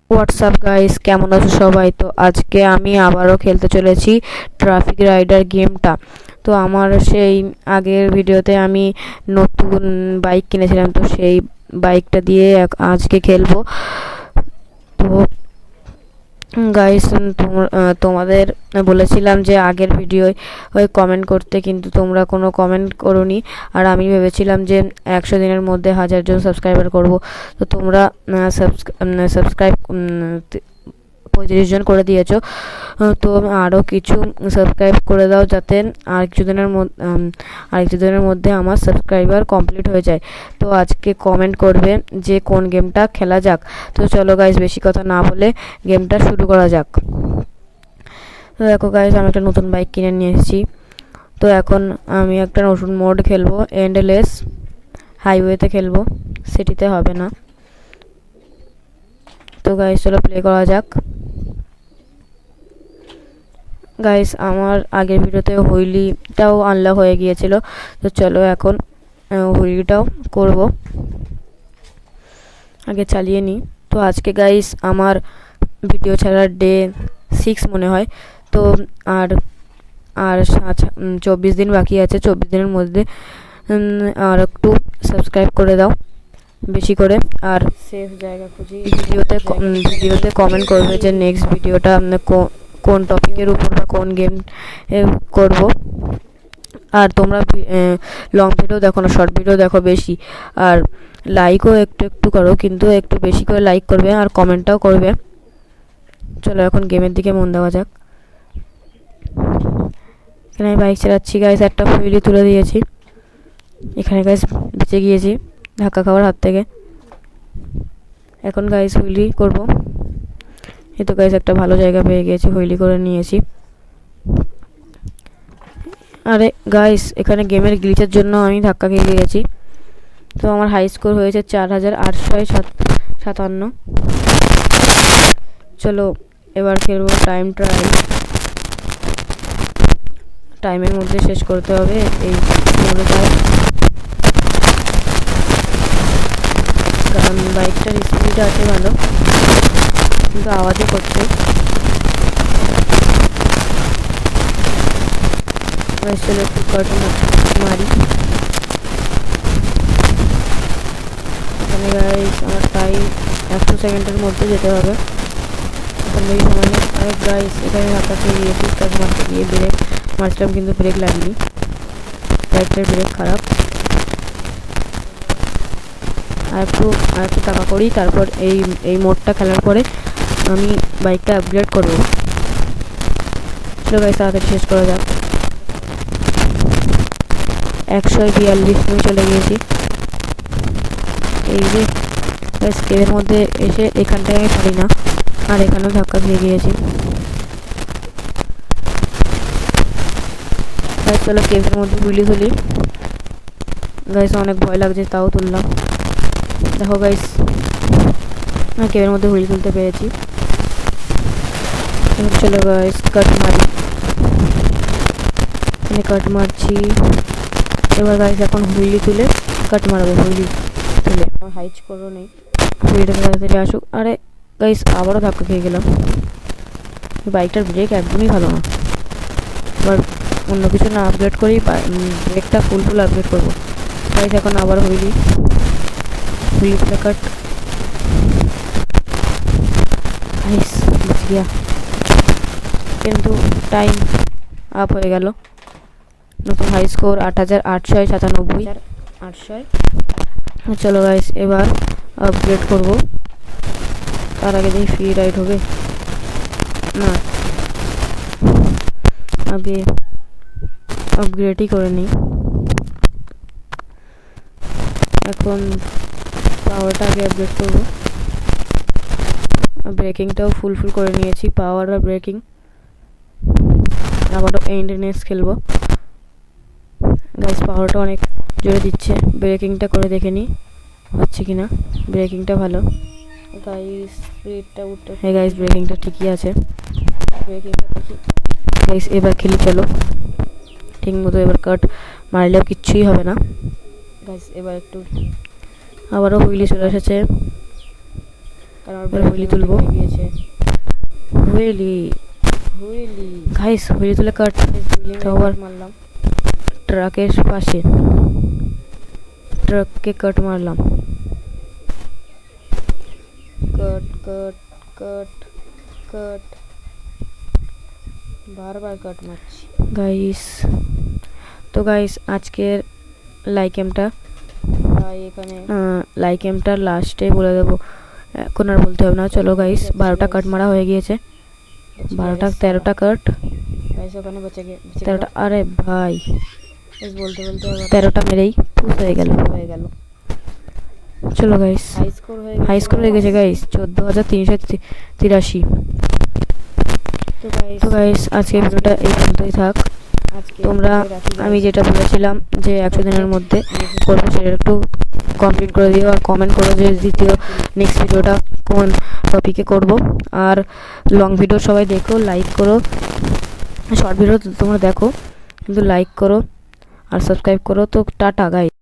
WhatsApp guys, কেমন আছো সবাই? তো আজকে আমি আবারও খেলতে চলেছি ট্রাফিক রাইডার গেমটা। তো আমার সেই আগের ভিডিওতে আমি নতুন বাইক কিনেছিলাম, তো সেই বাইকটা দিয়ে আজকে খেলবো। তো গাইস, তোমাদের বলেছিলাম যে আগের ভিডিওয় কমেন্ট করতে, কিন্তু তোমরা কোনো কমেন্ট করোনি। আর আমি ভেবেছিলাম যে 100 দিনের মধ্যে 1000 জন সাবস্ক্রাইবার করব। তো তোমরা সাবস্ক্রাইব 35 জন করে দিয়েছো। তো আরও কিছু সাবস্ক্রাইব করে দাও, যাতে আর কিছু দিনের মধ্যে আমার সাবস্ক্রাইবার কমপ্লিট হয়ে যায়। তো আজকে কমেন্ট করবে যে কোন গেমটা খেলা যাক। তো চলো গাইস, বেশি কথা না বলে গেমটা শুরু করা যাক। তো দেখো গাইস, আমি একটা নতুন বাইক কিনে নিয়ে এসেছি। তো এখন আমি একটা নতুন মোড খেলবো, এন্ডলেস হাইওয়েতে খেলবো, সিটিতে হবে না। তো গাইস চলো প্লে করা যাক। গাইস, আমার আগের ভিডিওতে হুইলিটাও আনলক হয়ে গিয়েছিল। তো চলো এখন হুইলিটাও করব, আগে চালিয়ে নিই। তো আজকে গাইস আমার ভিডিও ছাড়ার ডে 6 মনে হয়। তো আর আর 24 দিন বাকি আছে। 24 দিনের মধ্যে আর একটু সাবস্ক্রাইব করে দাও বেশি করে, আর সেফ জায়গা খুঁজি। ভিডিওতে কমেন্ট করবে যে নেক্সট ভিডিওটা কোন টপিকের উপর বা কোন গেম করব। আর তোমরা লং ভিডিও দেখো না, শর্ট ভিডিও দেখো বেশি। আর লাইকও একটু একটু করো, কিন্তু একটু বেশি করে লাইক করবে আর কমেন্টটাও করবে। চলো এখন গেমের দিকে মন দেওয়া যাক। এখানে আমি বাইক চালাচ্ছি গাইস, একটা হুইলি তুলে দিয়েছি। এখানে গাইস বেঁচে গিয়েছি ধাক্কা খাওয়ার হাত থেকে। এখন গাইস হুইলি করব। এই তো গাইস একটা ভালো জায়গা পেয়ে গিয়েছি, হুইলি করে নিয়েছি। আরে গাইস, এখানে গেমের গ্লিচের জন্য আমি ধাক্কা খেয়ে গেছি। তো আমার হাই স্কোর হয়েছে 4857। চলো এবার খেলবো টাইম ট্রায়াল। টাইমের মধ্যে শেষ করতে হবে এই মোড়টায়, কারণ বাইকটার স্পিড আছে ভালো, কিন্তু আওয়াজও করছে। চলো একটু কাট মারি। এখানে গাইস আমার টাইম 100 সেকেন্ডের মধ্যে যেতে হবে, এখন বেশি সময় নেই। আর গাইস এখানে ধাক্কা খেয়ে গিয়েছি, কাজ মারতে গিয়ে ব্রেক মারছিলাম কিন্তু ব্রেক লাগেনি, বাইকটার ব্রেক খারাপ। আর একটু টাকা করি, তারপর এই মোডটা খেলার পরে আমি বাইকটা আপগ্রেড করবো। চলো গাইস তাড়াতাড়ি শেষ করা যাক। 142 আমি চলে গিয়েছি। এই যে গাইস কেভের মধ্যে এসে এখানটায় আমি পারি না, আর এখানেও ধাক্কা খেয়ে গিয়েছি। গাইস চলো কেভের মধ্যে হুইলি তুলি। গাইস অনেক ভয় লাগছে, তাও তুললাম। দেখো গাইস কেভের মধ্যে হুইলি তুলতে পেরেছি। চলো গাইস কাট মারি, এখানে কাট মারছি। এবার গাইস এখন হুইলি তুলে কাট মারবো। হুইলি তুলে আমার হাইট করো নেই, হুইলিটা তাড়াতাড়ি আসুক। আরে গাইস আবারও ধাক্কা খেয়ে গেলাম। বাইকটার ব্রেক একদমই ভালো না, এবার অন্য কিছু না আপগ্রেড করি, ব্রেকটা ফুল আপগ্রেড করবো। গাইস এখন আবার হুইলি তুলে কাট। গাইস বেঁচে গিয়া, কিন্তু টাইম আপ হয়ে গেল। নতুন হাই স্কোর 8897। চলো গাইস এবার আপগ্রেড করব। তার আগে দেখি ফ্রি রাইড হবে না, আগে আপগ্রেডই করে নিই। এখন পাওয়ারটা আগে আপগ্রেড করব। ব্রেকিংটাও ফুল করে নিয়েছি, পাওয়ার আর ব্রেকিং। আবারও এন্ডনেস খেলবো। গাইস পাওয়ারটা অনেক জোরে দিচ্ছে, ব্রেকিংটা করে দেখে নিই হচ্ছে কিনা। ব্রেকিংটা ভালো গাইস, স্পিডটা উঠতে। হ্যাঁ গাইস ব্রেকিংটা ঠিকই আছে, ব্রেকিংটা দেখি। গাইস এবার খেলি চলো ঠিক মতো। এবার কাট মারলেও কিচ্ছুই হবে না। গাইস এবার একটু আবারও হুইলি চলে এসেছে। আর আমার হুইলি তুলবো। হুইলি গাইস, হুইলি তুলে কাট। আবার মারলাম ট্রাকের পাশে ট্রাককে কাট মারলাম। কাট কাট কাট কাট, বারবার কাট মারছি গাইস। তো গাইস আজকের লাইক এমটা এখানে লাইক এমটা লাস্টে বলে দেবো, এখন আর বলতে হবে না। চলো গাইস, 12টা কাট মারা হয়ে গিয়েছে। 12টা 13টা কাট, গাইস ওখানে বেঁচে 13টা। আরে ভাই, বলতে বলতে 13টা মেরেই পুশ হয়ে গেল। চলো গাইস, হাই স্কোর হয়ে গেছে গাইস 14,383। তো গাইস আজকে ভিডিওটা এই পর্যন্তই থাক। তোমরা আমি যেটা বলেছিলাম যে 100 দিনের মধ্যে করবো সেটা একটু কমপ্লিট করে দিও, আর কমেন্ট করো যে দ্বিতীয় নেক্সট ভিডিওটা কোন টপিকে করব। আর লং ভিডিও সবাই দেখো, লাইক করো। শর্ট ভিডিও তোমরা দেখো কিন্তু লাইক করো আর সাবস্ক্রাইব করো। তো টাটা গাইস।